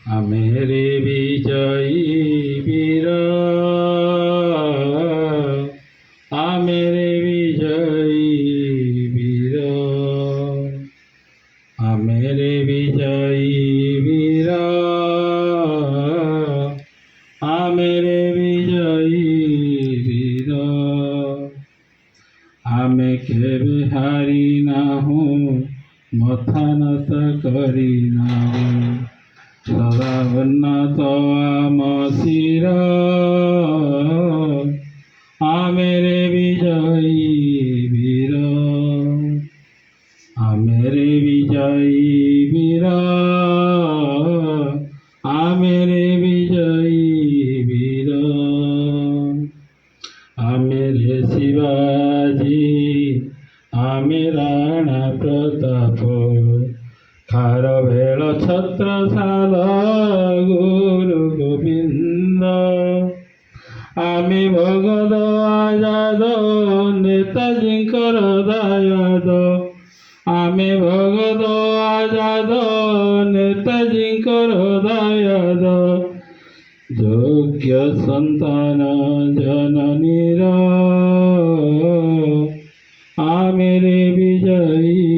मेरे विजयी वीरा, मेरे विजयी वीरा, मेरे विजयी वीरा, मेरे विजयी वीरा। मैं केवे हारी ना हूँ, मथा नत करी ना हूँ, सदा उन्नत आम शिरा, मेरे विजयी वीरा, मेरे विजयी वीरा, मेरे विजयी वीरा। मेरे शिवाजी, राणा प्रताप, खारवेल छत्रसाल गुरु गोविंद, भगत आजाद नेताजींकर दायाद, भगत आजाद नेताजींकर दायाद, योग्य संतान जननीर, मेरे विजयी